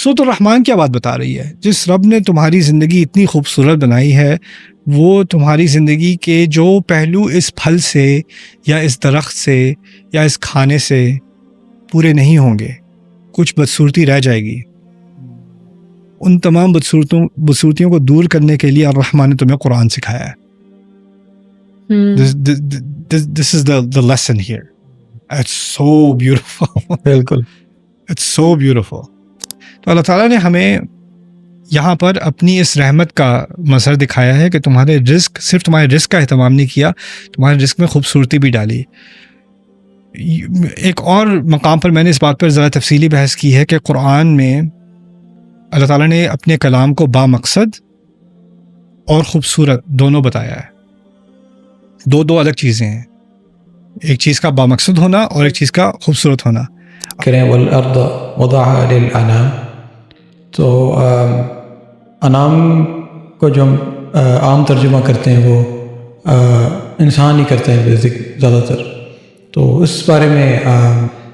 سورۃ الرحمن کیا بات بتا رہی ہے؟ جس رب نے تمہاری زندگی اتنی خوبصورت بنائی ہے وہ تمہاری زندگی کے جو پہلو اس پھل سے یا اس درخت سے یا اس کھانے سے پورے نہیں ہوں گے، کچھ بدصورتی رہ جائے گی. ان تمام بدصورتیوں کو دور کرنے کے لیے الرحمن نے تمہیں قرآن سکھایا ہے. This is the lesson here. It's so beautiful. بالکل It's so beautiful. تو اللہ تعالیٰ نے ہمیں یہاں پر اپنی اس رحمت کا مظہر دکھایا ہے کہ تمہارے رزق، صرف تمہارے رزق کا اہتمام نہیں کیا، تمہارے رزق میں خوبصورتی بھی ڈالی. ایک اور مقام پر میں نے اس بات پر ذرا تفصیلی بحث کی ہے کہ قرآن میں اللہ تعالیٰ نے اپنے کلام کو بامقصد اور خوبصورت دونوں بتایا ہے. دو الگ چیزیں ہیں، ایک چیز کا بامقصد ہونا اور ایک چیز کا خوبصورت ہونا. کریں والارض وضعها للانام، تو انام کو جو ہم عام ترجمہ کرتے ہیں وہ انسان ہی کرتے ہیں بیسک زیادہ تر، تو اس بارے میں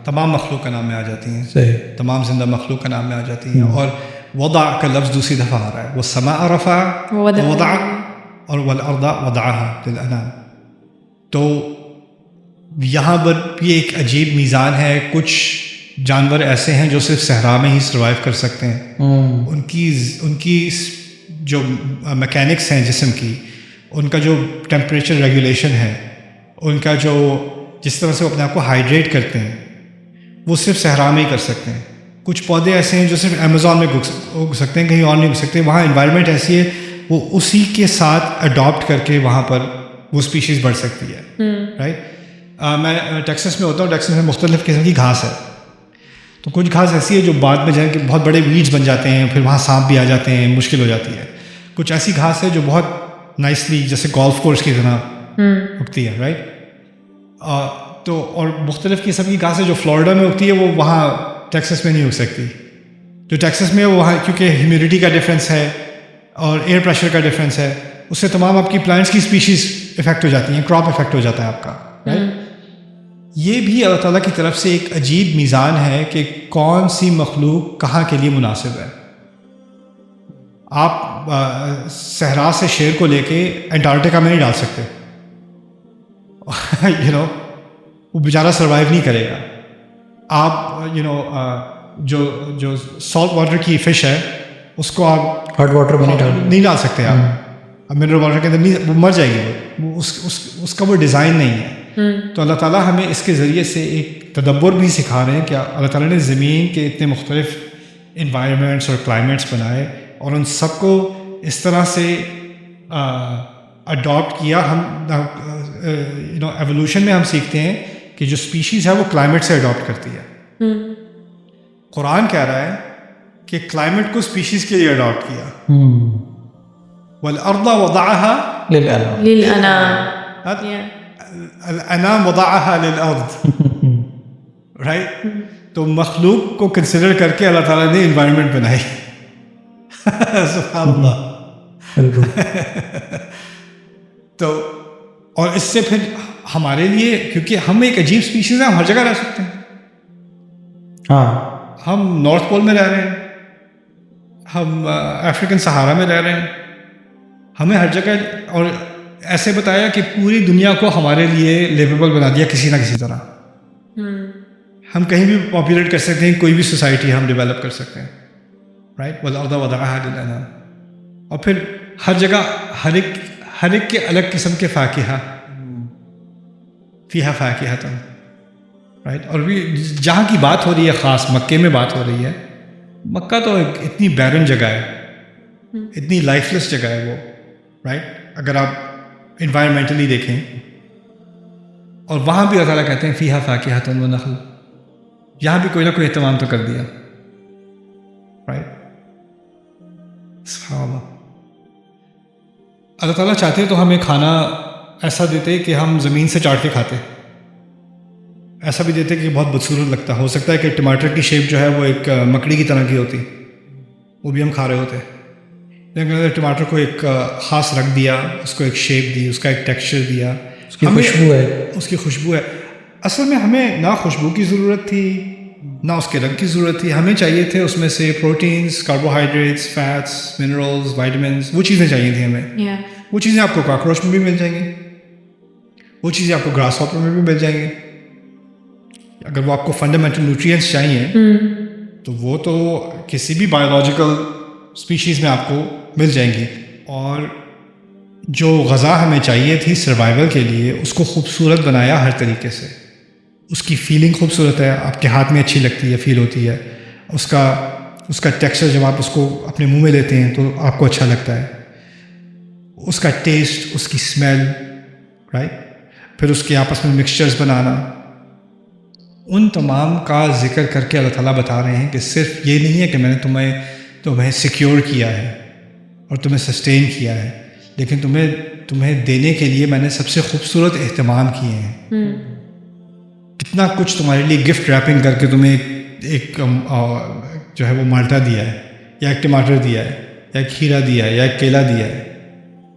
تمام مخلوق کا نام میں آ جاتی ہیں، صحیح، تمام زندہ مخلوق کا نام میں آ جاتی ہیں. اور وضع کا لفظ دوسری دفعہ آ رہا ہے، والسماء رفع وضع اور والارض وضعها للانام. تو یہاں پر بھی ایک عجیب میزان ہے. کچھ جانور ایسے ہیں جو صرف صحرا میں ہی سروائیو کر سکتے ہیں، ان کی جو میکینکس ہیں جسم کی، ان کا جو ٹیمپریچر ریگولیشن ہے، ان کا جو جس طرح سے وہ اپنے آپ کو ہائیڈریٹ کرتے ہیں، وہ صرف صحرا میں ہی کر سکتے ہیں. کچھ پودے ایسے ہیں جو صرف امیزون میں اگ سکتے ہیں، کہیں اور نہیں اگ سکتے. وہاں انوائرمنٹ ایسی ہے وہ اسی کے ساتھ اڈاپٹ کر کے وہاں پر وہ اسپیشیز بڑھ سکتی ہے. رائٹ. میں ٹیکسس میں ہوتا ہوں، ٹیکسس میں مختلف قسم کی گھاس ہے. تو کچھ گھاس ایسی ہے جو بعد میں جا کے بہت بڑے ویڈز بن جاتے ہیں، پھر وہاں سانپ بھی آ جاتے ہیں، مشکل ہو جاتی ہے. کچھ ایسی گھاس ہے جو بہت نائسلی جیسے گولف کورس کی طرح اگتی ہے. رائٹ. تو اور مختلف قسم کی گھاس ہے جو فلوریڈا میں اگتی ہے، وہ وہاں ٹیکسس میں نہیں اگ سکتی. جو ٹیکسس میں وہاں کیونکہ ہیومیڈیٹی کا ڈفرینس ہے اور ایئر پریشر کا ڈفرینس ہے، اس سے تمام آپ کی پلانٹس کی اسپیشیز افیکٹ ہو جاتی ہیں، کراپ افیکٹ ہو جاتا ہے آپ کا. رائٹ. یہ بھی اللہ تعالیٰ کی طرف سے ایک عجیب میزان ہے کہ کون سی مخلوق کہاں کے لیے مناسب ہے. آپ صحرا سے شیر کو لے کے انٹارکٹیکا میں نہیں ڈال سکتے. وہ بیچارہ سروائیو نہیں کرے گا. آپ جو سالٹ واٹر کی فش ہے اس کو آپ ہاٹ واٹر میں نہیں ڈال سکتے. آپ منرل واٹر کے اندر نہیں، وہ مر جائے گی. وہ اس کا وہ ڈیزائن نہیں ہے. تو اللہ تعالیٰ ہمیں اس کے ذریعے سے ایک تدبر بھی سکھا رہے ہیں کہ اللہ تعالیٰ نے زمین کے اتنے مختلف انوائرمنٹس اور کلائمیٹس بنائے اور ان سب کو اس طرح سے اڈاپٹ کیا. ہم ایولیوشن میں ہم سیکھتے ہیں کہ جو اسپیشیز ہے وہ کلائمیٹ سے اڈاپٹ کرتی ہے. قرآن کہہ رہا ہے کہ کلائمیٹ کو اسپیشیز کے لیے اڈاپٹ کیا. والارض وضعها للانام، الانام وضعها للارض. رائٹ. تو مخلوق کو کنسیڈر کر کے اللہ تعالیٰ نے انوائرمنٹ بنائی. سبحان اللہ. تو اور اس سے پھر ہمارے لیے، کیونکہ ہم ایک عجیب اسپیشیز ہیں، ہم ہر جگہ رہ سکتے ہیں. ہاں، ہم نارتھ پول میں رہ رہے ہیں، ہم افریقن صحارا میں رہ رہے ہیں، ہمیں ہر جگہ. اور ایسے بتایا کہ پوری دنیا کو ہمارے لیے لیویبل بنا دیا کسی نہ کسی طرح. ہم کہیں بھی پاپولیٹ کر سکتے ہیں، کوئی بھی سوسائٹی ہم ڈیولپ کر سکتے ہیں. رائٹ. والارض وضعها للانام. اور پھر ہر جگہ ہر ایک کے الگ قسم کے فاکہہ، فیہا فاکہۃ. رائٹ. اور بھی جہاں کی بات ہو رہی ہے، خاص مکے میں بات ہو رہی ہے. مکہ تو اتنی بیرن جگہ ہے، اتنی لائف لیس جگہ ہے وہ. رائٹ. اگر آپ انوائرمنٹلی دیکھیں، اور وہاں بھی اللہ تعالیٰ کہتے ہیں فیہا فاکہۃ ونخل. یہاں بھی کوئی نہ کوئی اہتمام تو کر دیا. رائٹ. سبحان اللہ. اللہ تعالیٰ چاہتے تو ہمیں کھانا ایسا دیتے کہ ہم زمین سے چاٹ کے کھاتے، ایسا بھی دیتے کہ بہت بدصورت لگتا. ہو سکتا ہے کہ ٹماٹر کی شیپ جو ہے وہ ایک مکڑی کی طرح کی ہوتی، وہ بھی ہم کھا رہے ہوتے. لیکن اگر ٹماٹر کو ایک خاص رکھ دیا، اس کو ایک شیپ دی، اس کا ایک ٹیکسچر دیا، اس کی خوشبو ہے، اس کی خوشبو ہے. اصل میں ہمیں نہ خوشبو کی ضرورت تھی، نہ اس کے رنگ کی ضرورت تھی. ہمیں چاہیے تھے اس میں سے proteins, carbohydrates, fats, minerals, vitamins, وہ چیزیں چاہیے تھیں ہمیں. وہ چیزیں آپ کو کاکروچ میں بھی مل جائیں گی, وہ چیزیں آپ کو گراس ہاپر میں بھی مل جائیں گی. اگر وہ آپ کو فنڈامنٹل نیوٹریئنٹس چاہیے تو وہ تو کسی بھی بایولوجیکل اسپیشیز میں آپ کو مل جائیں گی. اور جو غذا ہمیں چاہیے تھی سروائیول کے لیے, اس کو خوبصورت بنایا ہر طریقے سے. اس کی فیلنگ خوبصورت ہے, آپ کے ہاتھ میں اچھی لگتی ہے, فیل ہوتی ہے. اس کا ٹیکسچر جب آپ اس کو اپنے منہ میں لیتے ہیں تو آپ کو اچھا لگتا ہے. اس کا ٹیسٹ, اس کی اسمیل, رائٹ. پھر اس کے آپس میں مکسچرز بنانا, ان تمام کا ذکر کر کے اللہ تعالیٰ بتا رہے ہیں کہ صرف یہ نہیں ہے کہ میں نے تمہیں سیکیور کیا ہے اور تمہیں سسٹین کیا ہے, لیکن تمہیں دینے کے لیے میں نے سب سے خوبصورت اہتمام کیے ہیں. کتنا کچھ تمہارے لیے گفٹ ریپنگ کر کے تمہیں ایک جو ہے وہ مالٹا دیا ہے, یا ایک ٹماٹر دیا ہے, یا ایک کھیرا دیا ہے, یا ایک کیلا دیا ہے.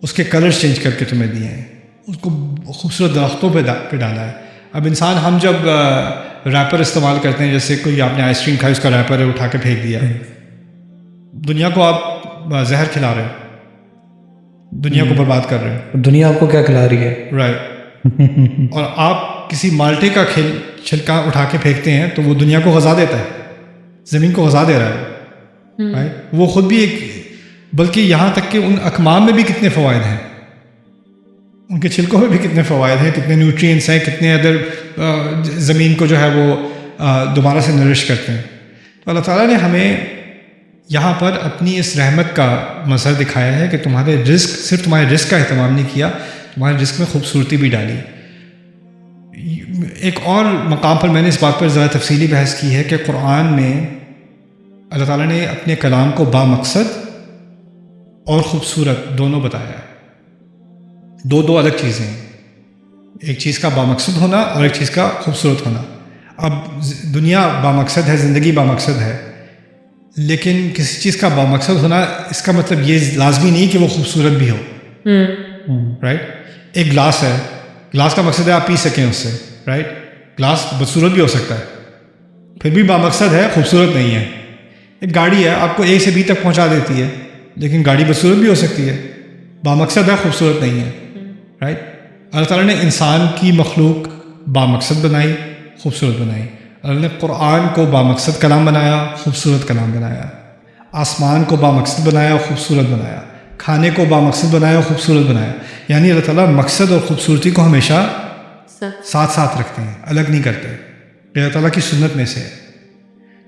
اس کے کلرز چینج کر کے تمہیں دیے ہیں. اس کو خوبصورت درختوں پہ ڈالا ہے. اب انسان, ہم جب ریپر استعمال کرتے ہیں, جیسے کوئی آپ نے آئس کریم کھائی, اس کا ریپر ہے اٹھا کے پھینک دیا. دنیا کو آپ زہر کھلا رہے ہیں, دنیا کو برباد کر رہے ہیں. دنیا آپ کو کیا کھلا رہی ہے, رائٹ. اور آپ کسی مالٹے کا چھلکا اٹھا کے پھینکتے ہیں تو وہ دنیا کو غذا دیتا ہے, زمین کو غذا دے رہا ہے, رائٹ. وہ خود بھی ایک, بلکہ یہاں تک کہ ان اکمام میں بھی کتنے فوائد ہیں, ان کے چھلکوں میں بھی کتنے فوائد ہیں, کتنے نیوٹرینٹس ہیں, کتنے ادر زمین کو جو ہے وہ دوبارہ سے نرش کرتے ہیں. تو اللہ تعالیٰ نے ہمیں یہاں پر اپنی اس رحمت کا مظہر دکھایا ہے کہ تمہارے رزق, صرف تمہارے رزق کا اہتمام نہیں کیا, تمہارے رزق میں خوبصورتی بھی ڈالی. ایک اور مقام پر میں نے اس بات پر زیادہ تفصیلی بحث کی ہے کہ قرآن میں اللہ تعالیٰ نے اپنے کلام کو بامقصد اور خوبصورت دونوں بتایا ہے. دو الگ چیزیں ہیں, ایک چیز کا بامقصد ہونا اور ایک چیز کا خوبصورت ہونا. اب دنیا بامقصد ہے, زندگی بامقصد ہے, لیکن کسی چیز کا بامقصد ہونا اس کا مطلب یہ لازمی نہیں کہ وہ خوبصورت بھی ہو, رائٹ. ایک گلاس ہے, گلاس کا مقصد ہے آپ پی سکیں اس سے, رائٹ. گلاس بدصورت بھی ہو سکتا ہے, پھر بھی بامقصد ہے, خوبصورت نہیں ہے. ایک گاڑی ہے, آپ کو اے سے بی تک پہنچا دیتی ہے, لیکن گاڑی بدصورت بھی ہو سکتی ہے, بامقصد ہے, خوبصورت نہیں ہے, رائٹ. اللہ تعالیٰ نے انسان کی مخلوق بامقصد بنائی, خوبصورت بنائی. اللہ نے قرآن کو بامقصد کلام بنایا, خوبصورت کلام بنایا. آسمان کو بامقصد بنایا, خوبصورت بنایا. کھانے کو بامقصد بنایا, خوبصورت بنایا. یعنی اللہ تعالیٰ مقصد اور خوبصورتی کو ہمیشہ ساتھ ساتھ رکھتے ہیں, الگ نہیں کرتے. اللہ تعالیٰ کی سنت میں سے ہے.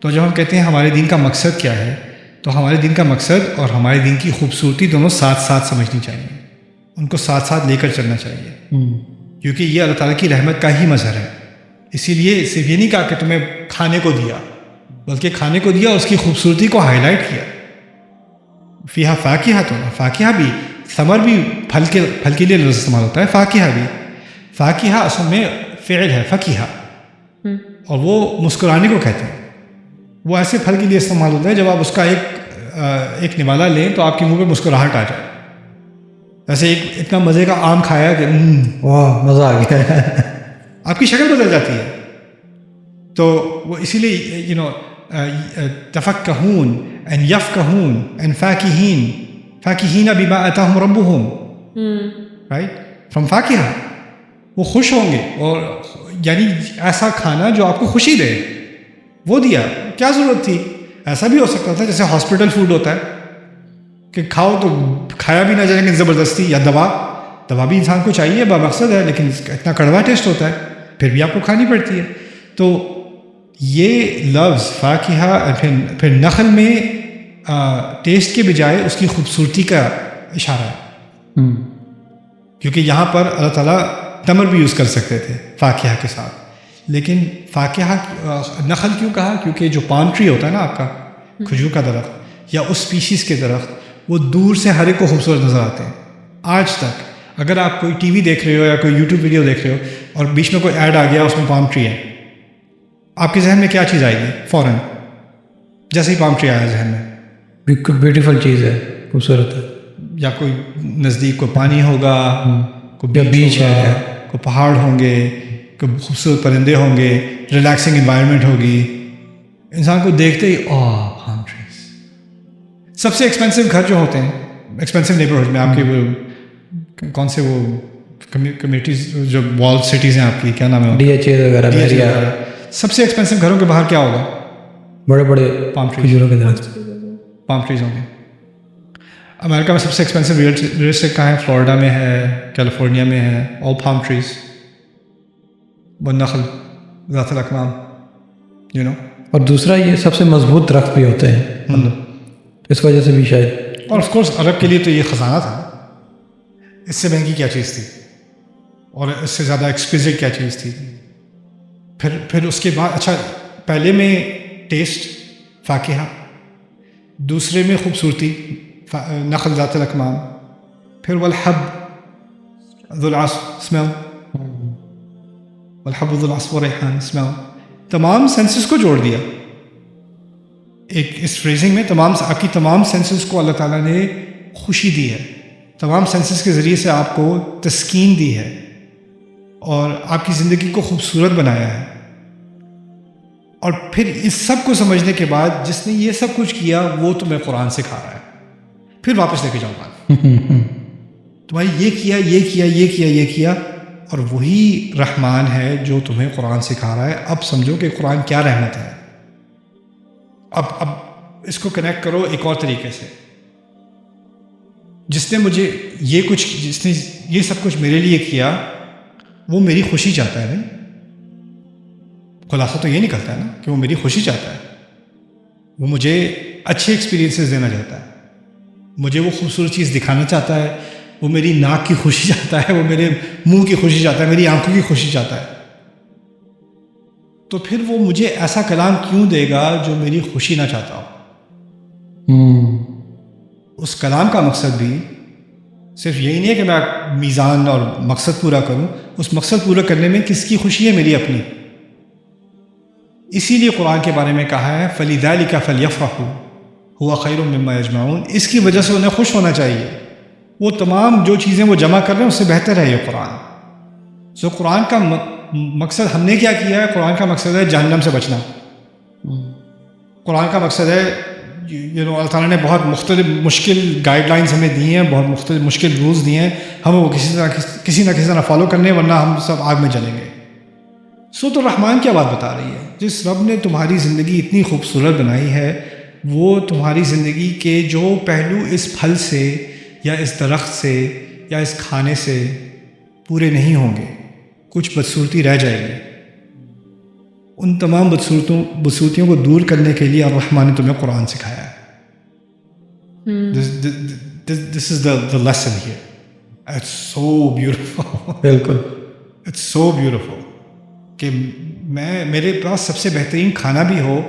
تو جب ہم کہتے ہیں ہمارے دین کا مقصد کیا ہے, تو ہمارے دین کا مقصد اور ہمارے دین کی خوبصورتی دونوں ساتھ ساتھ سمجھنی چاہیے, ان کو ساتھ ساتھ لے کر چلنا چاہیے, کیونکہ یہ اللہ تعالیٰ کی رحمت کا ہی مظہر ہے. اسی لیے صرف یہ نہیں کہا کہ تمہیں کھانے کو دیا, بلکہ کھانے کو دیا, اس کی خوبصورتی کو ہائی لائٹ کیا. فیہا فاکہہ, تو فاکہہ بھی, ثمر بھی پھل کے لیے لفظ استعمال ہوتا ہے. فاکہہ بھی, فاکہہ اصل میں فعل ہے فقیہہ, اور وہ مسکرانے کو کہتے ہیں. وہ ایسے پھل کے لیے استعمال ہوتا ہے جب آپ اس کا ایک نوالا لیں تو آپ کے منہ پہ مسکراہٹ آ جائے. ایسے ایک اتنا مزے کا آم کھایا کہ واہ مزہ آ گیا, آپ کی شکل بدل جاتی ہے. تو وہ اسی لیے تفکہون and یفکہون and فاکہین بما آتاہم ربہم, رائٹ, فرام فاکہہ. وہ خوش ہوں گے, اور یعنی ایسا کھانا جو آپ کو خوشی دے, وہ دیا. کیا ضرورت تھی؟ ایسا بھی ہو سکتا تھا جیسے ہاسپٹل فوڈ ہوتا ہے کہ کھاؤ تو کھایا بھی نہ جائے, لیکن زبردستی, یا دوا بھی انسان کو چاہیے, بامقصد ہے, لیکن اتنا کڑوا ٹیسٹ ہوتا ہے, پھر بھی آپ کو کھانی پڑتی ہے. تو یہ لفظ فاکہہ پھر نخل میں ٹیسٹ کے بجائے اس کی خوبصورتی کا اشارہ ہے, کیونکہ یہاں پر اللہ تعالیٰ تمر بھی یوز کر سکتے تھے فاکہہ کے ساتھ, لیکن فاکہہ نخل کیوں کہا؟ کیونکہ جو پام ٹری ہوتا ہے نا آپ کا, کھجور کا درخت یا اس اسپیشیز کے درخت, وہ دور سے ہر ایک کو خوبصورت نظر آتے ہیں. آج تک اگر آپ کوئی ٹی وی دیکھ رہے ہو یا کوئی یوٹیوب ویڈیو دیکھ رہے ہو اور بیچ میں کوئی ایڈ آ گیا, اس میں پام ٹری ہے, آپ کے ذہن میں کیا چیز آئے گی فوراً جیسے ہی پام ٹری آیا ذہن میں؟ بیوٹیفل چیز ہے, خوبصورت ہے. یا کوئی نزدیک کوئی پانی ہوگا, کوئی بیچ ہے, کوئی پہاڑ ہوں گے, کوئی خوبصورت پرندے ہوں گے, ریلیکسنگ انوائرمنٹ ہوگی, انسان کو دیکھتے ہی پام ٹریز. سب سے ایکسپینسو گھر جو ہوتے ہیں ایکسپینسو نیبرہڈ میں آپ کے وہ کون سے وہ کمیونٹیز جو وال سٹیز ہیں آپ کی کیا نام ہے DHA وغیرہ سب سے ایکسپینسو گھروں کے باہر کیا ہوگا؟ بڑے بڑے پام کھجوروں کے درخت پام ٹریز ہوں گے. امریکہ میں سب سے ایکسپینسو ریل اسٹیٹ کہاں ہے؟ فلوریڈا میں ہے, کیلیفورنیا میں ہے, آل پام ٹریز والنخل ذات الاکمام یو نو. اور دوسرا یہ سب سے مضبوط درخت بھی ہوتے ہیں, مطلب اس وجہ سے بھی شاید. اور آف کورس عرب کے لیے تو یہ خزانہ تھا. اس سے مہنگی کیا چیز تھی اور اس سے زیادہ ایکسکوزٹ کیا چیز تھی؟ پھر اس کے بعد اچھا پہلے میں ٹیسٹ فاکہہ, دوسرے میں خوبصورتی نخل ذات الاکمام, پھر والحب ذو العصف اسمیل, والحب ذو العصف والریحان اسمیل. تمام سینسز کو جوڑ دیا ایک اس فریزنگ میں. آپ کی تمام سینسز کو اللہ تعالیٰ نے خوشی دی ہے, تمام سینسز کے ذریعے سے آپ کو تسکین دی ہے اور آپ کی زندگی کو خوبصورت بنایا ہے. اور پھر اس سب کو سمجھنے کے بعد جس نے یہ سب کچھ کیا وہ تمہیں قرآن سکھا رہا ہے. پھر واپس لے کے جاؤں گا تمہاری یہ کیا یہ کیا یہ کیا یہ کیا, اور وہی رحمان ہے جو تمہیں قرآن سکھا رہا ہے. اب سمجھو کہ قرآن کیا رحمت ہے. اب اس کو کنیکٹ کرو ایک اور طریقے سے. جس نے مجھے جس نے یہ سب کچھ میرے لیے کیا وہ میری خوشی چاہتا ہے. نہیں, خلاصہ تو یہ نکلتا ہے نا کہ وہ میری خوشی چاہتا ہے. وہ مجھے اچھے ایکسپیرینسز دینا چاہتا ہے, مجھے وہ خوبصورت چیز دکھانا چاہتا ہے, وہ میری ناک کی خوشی چاہتا ہے, وہ میرے منہ کی خوشی چاہتا ہے, میری آنکھوں کی خوشی چاہتا ہے. تو پھر وہ مجھے ایسا کلام کیوں دے گا جو میری خوشی نہ چاہتا ہو؟ اس کلام کا مقصد بھی صرف یہی نہیں ہے کہ میں میزان اور مقصد پورا کروں. اس مقصد پورا کرنے میں کس کی خوشی ہے؟ میری اپنی. اسی لیے قرآن کے بارے میں کہا ہے فَلِذَلِكَ فَلْيَفْرَحُوا هُوَ خَيْرٌ مِّمَّا يَجْمَعُونَ. اس کی وجہ سے انہیں خوش ہونا چاہیے. وہ تمام جو چیزیں وہ جمع کر رہے ہیں اس سے بہتر ہے یہ قرآن. سو قرآن کا مقصد ہم نے کیا کیا ہے؟ قرآن کا مقصد ہے جہنم سے بچنا. قرآن کا مقصد ہے اللہ تعالیٰ نے بہت مختلف مشکل گائیڈ لائنز ہمیں دی ہیں, بہت مختلف مشکل رولز دیے ہیں, ہمیں وہ کسی نہ کسی طرح فالو کرنے, ورنہ ہم سب آگ میں جلیں گے. سو تو رحمان کیا بات بتا رہی ہے؟ جس رب نے تمہاری زندگی اتنی خوبصورت بنائی ہے وہ تمہاری زندگی کے جو پہلو اس پھل سے یا اس درخت سے یا اس کھانے سے پورے نہیں ہوں گے. کچھ بدصورتی رہ جائے گی. ان تمام بدصورتیوں کو دور کرنے کے لیے الرحمن نے تمہیں قرآن سکھایا ہے. This is the lesson here. It's so beautiful. بالکل It's so beautiful. کہ میرے پاس سب سے بہترین کھانا بھی ہو,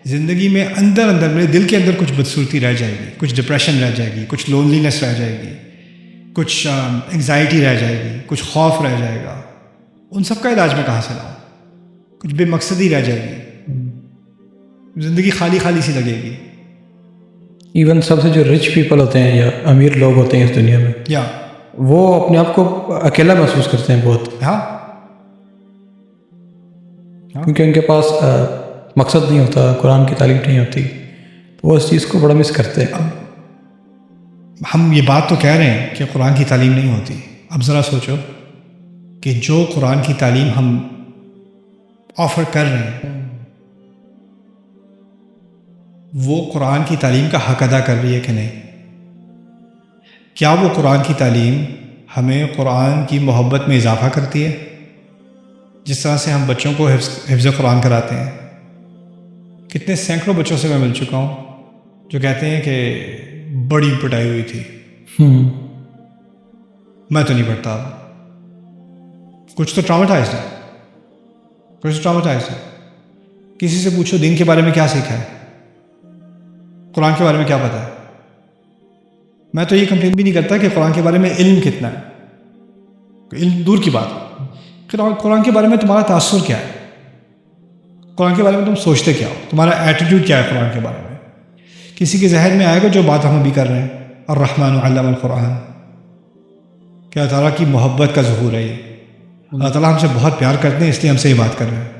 زندگی میں اندر میرے دل کے اندر کچھ بدصورتی رہ جائے گی, کچھ ڈپریشن رہ جائے گی, کچھ لونلینس رہ جائے گی, کچھ انگزائٹی رہ جائے گی, کچھ خوف رہ جائے گا. ان سب کا علاج میں کہاں سے لاؤں؟ کچھ بے مقصدی رہ جائے گی, زندگی خالی خالی سی لگے گی. ایون سب سے جو رچ پیپل ہوتے ہیں یا امیر لوگ ہوتے ہیں اس دنیا میں, یا وہ اپنے آپ کو اکیلا محسوس کرتے ہیں بہت. ہاں, کیونکہ ان کے پاس مقصد نہیں ہوتا, قرآن کی تعلیم نہیں ہوتی, تو وہ اس چیز کو بڑا مس کرتے ہیں. ہم یہ بات تو کہہ رہے ہیں کہ قرآن کی تعلیم نہیں ہوتی. اب ذرا سوچو کہ جو قرآن کی تعلیم ہم آفر کر رہے ہیں وہ قرآن کی تعلیم کا حق ادا کر رہی ہے کہ نہیں؟ کیا وہ قرآن کی تعلیم ہمیں قرآن کی محبت میں اضافہ کرتی ہے؟ جس طرح سے ہم بچوں کو حفظ قرآن کراتے ہیں. کتنے سینکڑوں بچوں سے میں مل چکا ہوں جو کہتے ہیں کہ بڑی پٹائی ہوئی تھی, میں تو نہیں پڑھتا. کچھ تو ٹراؤماٹائزڈ ہے. کسی سے پوچھو دین کے بارے میں کیا سیکھا ہے, قرآن کے بارے میں کیا پتہ ہے. میں تو یہ کمپلین بھی نہیں کرتا کہ قرآن کے بارے میں علم کتنا ہے, علم دور کی بات. قرآن کے بارے میں تمہارا تاثر کیا ہے؟ قرآن کے بارے میں تم سوچتے کیا ہو؟ تمہارا ایٹیٹیوڈ کیا ہے قرآن کے بارے میں؟ کسی کے ذہن میں آئے گا جو بات ہم بھی کر رہے ہیں, الرحمن علم القرآن, کہ اللہ تعالیٰ کی محبت کا ظہور ہے. یہ اللہ تعالیٰ ہم سے بہت پیار کرتے ہیں اس لیے ہم سے یہ بات کر رہے ہیں.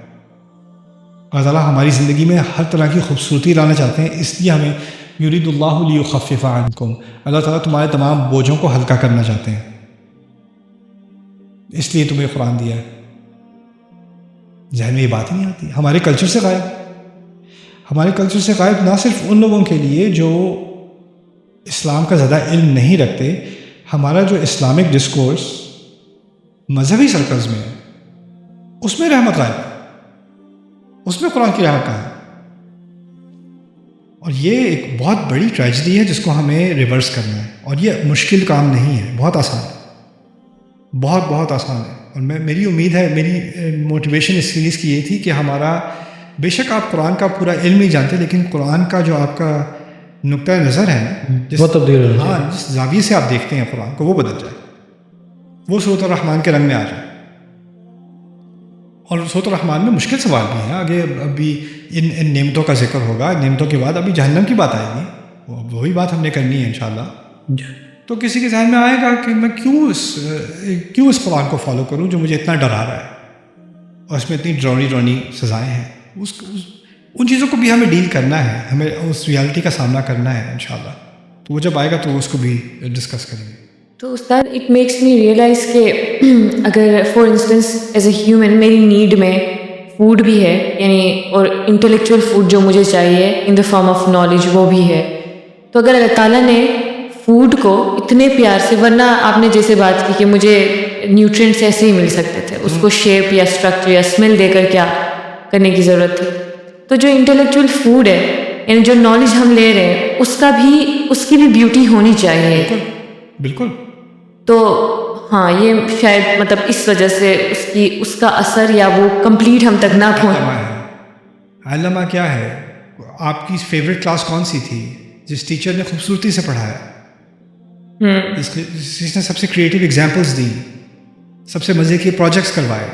اللہ تعالیٰ ہماری زندگی میں ہر طرح کی خوبصورتی لانا چاہتے ہیں، اس لیے ہمیں یرید اللہ لیخفف عنکم، اللہ تعالیٰ تمہارے تمام بوجھوں کو ہلکا کرنا چاہتے ہیں، اس لیے تمہیں قرآن دیا ہے۔ ذہن میں یہ بات ہی نہیں آتی، ہمارے کلچر سے غائب، ہمارے کلچر سے غائب نہ صرف ان لوگوں کے لیے جو اسلام کا زیادہ علم نہیں رکھتے، ہمارا جو اسلامک ڈسکورس مذہبی سرکلز میں ہے اس میں رحمت غائب ہے، اس میں قرآن کی رحمت کہاں ہے؟ اور یہ ایک بہت بڑی ٹریجڈی ہے جس کو ہمیں ریورس کرنا ہے، اور یہ مشکل کام نہیں ہے، بہت آسان ہے، بہت بہت آسان ہے۔ اور میری امید ہے، میری موٹیویشن اس سیریز کی یہ تھی کہ ہمارا، بے شک آپ قرآن کا پورا علم نہیں جانتے، لیکن قرآن کا جو آپ کا نقطۂ نظر ہے نا، جس زاویے سے آپ دیکھتے ہیں قرآن کو، وہ بدل جائے، وہ سورۃ الرحمن کے رنگ میں آ جائے۔ اور سورۃ الرحمن میں مشکل سوال بھی ہیں، آگے ابھی ان نعمتوں کا ذکر ہوگا، نعمتوں کے بعد ابھی جہنم کی بات آئے گی، وہی بات ہم نے کرنی ہے انشاءاللہ۔ تو کسی کے ذہن میں آئے گا کہ میں کیوں اس قرآن کو فالو کروں جو مجھے اتنا ڈرا رہا ہے اور اس میں اتنی ڈرونی سزائیں ہیں، ان چیزوں کو بھی ہمیں ڈیل کرنا ہے، ہمیں اس ریالٹی کا سامنا کرنا ہے انشاءاللہ۔ تو وہ جب آئے گا تو اس کو بھی ڈسکس کریں گے۔ تو استاد، اٹ میکس می ریئلائز کہ اگر for instance as a human میری نیڈ میں فوڈ بھی ہے، یعنی اور انٹلیکچوئل فوڈ جو مجھے چاہیے ان دا فارم آف نالج وہ بھی ہے، تو اگر اللہ تعالیٰ نے فوڈ کو اتنے پیار سے، ورنہ آپ نے جیسے بات کی کہ مجھے نیوٹرینٹس ایسے ہی مل سکتے تھے، اس کو شیپ یا اسٹرکچر یا اسمیل دے کر کیا کرنے کی ضرورت تھی، تو جو انٹلیکچوئل فوڈ ہے، یعنی جو نالج ہم لے رہے ہیں، اس کی بھی بیوٹی ہونی چاہیے۔ بالکل۔ تو ہاں، یہ شاید مطلب اس وجہ سے اس کا اثر یا وہ کمپلیٹ ہم تک نہ پہنچ۔ علامہ کیا ہے؟ آپ کی فیوریٹ کلاس کون سی تھی جس ٹیچر نے خوبصورتی سے پڑھایا، جس نے سب سے کریٹیو ایگزامپلس دی، سب سے مزے کے پروجیکٹس کروائے؟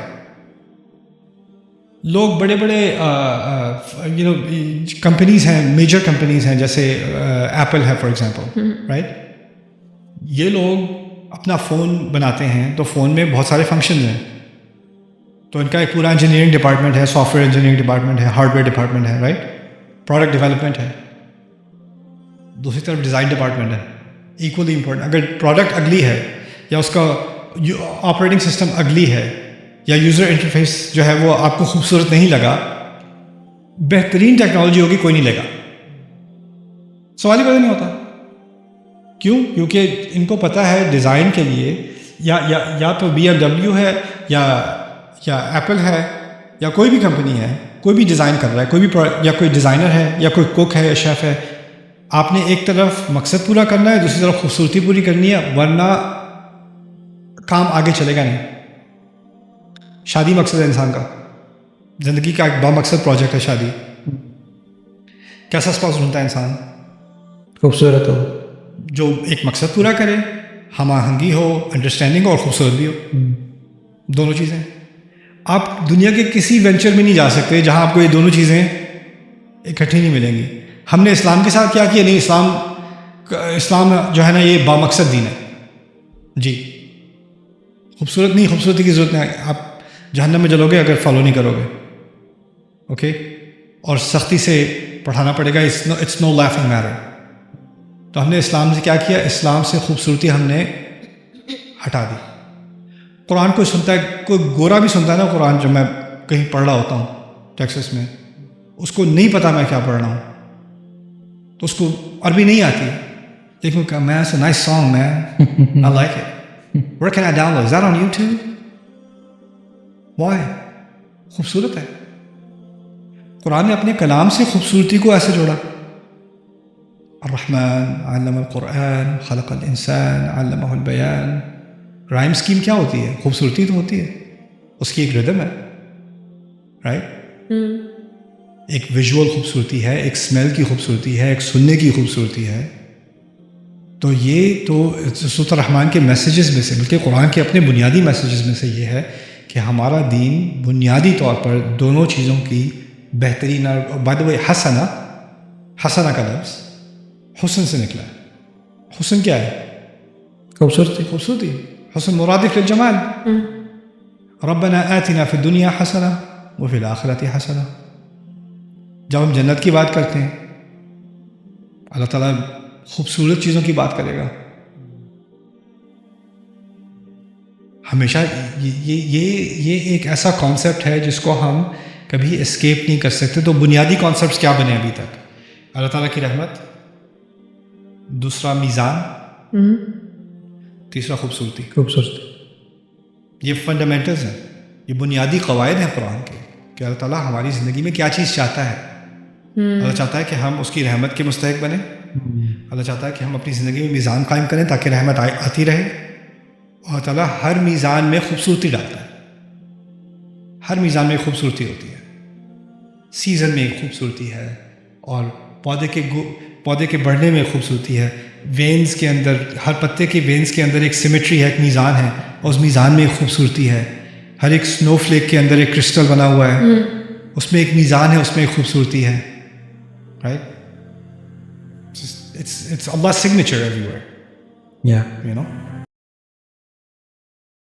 لوگ بڑے بڑے کمپنیز ہیں، میجر کمپنیز ہیں، جیسے ایپل ہے فار ایگزامپل، رائٹ؟ یہ لوگ اپنا فون بناتے ہیں تو فون میں بہت سارے فنکشنز ہیں، تو ان کا ایک پورا انجینئرنگ ڈپارٹمنٹ ہے، سافٹ ویئر انجینئرنگ ڈپارٹمنٹ ہے، ہارڈ ویئر ڈپارٹمنٹ ہے، رائٹ؟ پروڈکٹ ڈیولپمنٹ ہے، دوسری طرف ڈیزائن ڈپارٹمنٹ ہے، ایکولی امپورٹنٹ۔ اگر پروڈکٹ اگلی ہے یا اس کا آپریٹنگ سسٹم اگلی ہے یا یوزر انٹرفیس جو ہے وہ آپ کو خوبصورت نہیں لگا، بہترین ٹیکنالوجی ہوگی کوئی نہیں لے گا، سوال ہی پیدا نہیں ہوتا۔ کیوں؟ کیونکہ ان کو پتہ ہے ڈیزائن کے لیے یا تو BMW ہے یا ایپل ہے یا کوئی بھی کمپنی ہے، کوئی بھی ڈیزائن کر رہا ہے، کوئی بھی یا کوئی ڈیزائنر ہے یا کوئی کوک ہے یا شیف ہے، آپ نے ایک طرف مقصد پورا کرنا ہے، دوسری طرف خوبصورتی پوری کرنی ہے، ورنہ کام آگے چلے گا نہیں۔ شادی مقصد ہے انسان کا، زندگی کا ایک بامقصد پروجیکٹ ہے شادی۔ کیسا اسپاؤس ڈھونڈتا ہے انسان؟ خوبصورت ہو، جو ایک مقصد پورا کرے، ہم آہنگی ہو، انڈرسٹینڈنگ ہو اور خوبصورت بھی ہو، دونوں چیزیں۔ آپ دنیا کے کسی وینچر میں نہیں جا سکتے جہاں آپ کو یہ دونوں چیزیں اکٹھی نہیں ملیں گی۔ ہم نے اسلام کے ساتھ کیا کیا؟ نہیں، اسلام جو ہے نا یہ بامقصد دین ہے جی، خوبصورت نہیں، خوبصورتی کی ضرورت نہیں، آپ جہنم میں جلو گے اگر فالو نہیں کرو گے، اوکے؟ اور سختی سے پڑھانا پڑے گا، اٹس نو لافنگ میٹر۔ تو ہم نے اسلام سے کیا کیا؟ اسلام سے خوبصورتی ہم نے ہٹا دی۔ قرآن کوئی سنتا ہے، کوئی گورا بھی سنتا ہے نا قرآن، جب میں کہیں پڑھ رہا ہوتا ہوں ٹیکسس میں، اس کو نہیں پتا میں کیا پڑھ رہا ہوں، تو اس کو عربی نہیں آتی، لیکن کہ میں it's a nice song man, I like it, where can I download, is that on YouTube? Why? خوبصورت ہے۔ قرآن نے اپنے کلام سے خوبصورتی کو ایسے جوڑا، الرحمن علم القرآن خلق الانسان علمہ البیان۔ رائم اسکیم کیا ہوتی ہے؟ خوبصورتی تو ہوتی ہے، اس کی ایک ردم ہے، رائٹ؟ ایک ویژول خوبصورتی ہے، ایک اسمیل کی خوبصورتی ہے، ایک سننے کی خوبصورتی ہے۔ تو یہ تو سورۃ الرحمن کے میسیجز میں سے، بلکہ قرآن کے اپنے بنیادی میسیجز میں سے یہ ہے کہ ہمارا دین بنیادی طور پر دونوں چیزوں کی بہترین، اور بائی دا وے حسنہ کا لفظ حسن سے نکلا ہے۔ حسن کیا ہے؟ خوبصورتی۔ حسن مرادف للجمال۔ ربنا آتنا فی الدنیا حسنہ وفی الآخرۃ حسنہ۔ جب ہم جنت کی بات کرتے ہیں اللہ تعالیٰ خوبصورت چیزوں کی بات کرے گا. ہمیشہ یہ ایک ایسا کانسیپٹ ہے جس کو ہم کبھی اسکیپ نہیں کر سکتے. تو بنیادی کانسیپٹس کیا بنے ابھی تک؟ اللہ تعالیٰ کی رحمت، دوسرا میزان، تیسرا خوبصورتی. یہ فنڈامنٹلز ہیں، یہ بنیادی قواعد ہیں قرآن کے کہ اللہ تعالیٰ ہماری زندگی میں کیا چیز چاہتا ہے. اللہ چاہتا ہے کہ ہم اس کی رحمت کے مستحق بنیں. اللہ چاہتا ہے کہ ہم اپنی زندگی میں میزان قائم کریں تاکہ رحمت آتی رہے. اللہ تعالیٰ ہر میزان میں خوبصورتی ڈالتا ہے. ہر میزان میں خوبصورتی ہوتی ہے. سیزن میں ایک خوبصورتی ہے، اور پودے کے بڑھنے میں خوبصورتی ہے. وینز کے اندر، ہر پتے کے وینز کے اندر ایک سیمیٹری ہے، ایک میزان ہے، اور اس میزان میں ایک خوبصورتی ہے. ہر ایک سنو فلیک کے اندر ایک کرسٹل بنا ہوا ہے، اس میں ایک میزان ہے، اس میں ایک خوبصورتی ہے. Right? It's Allah's signature everywhere. Yeah. You know?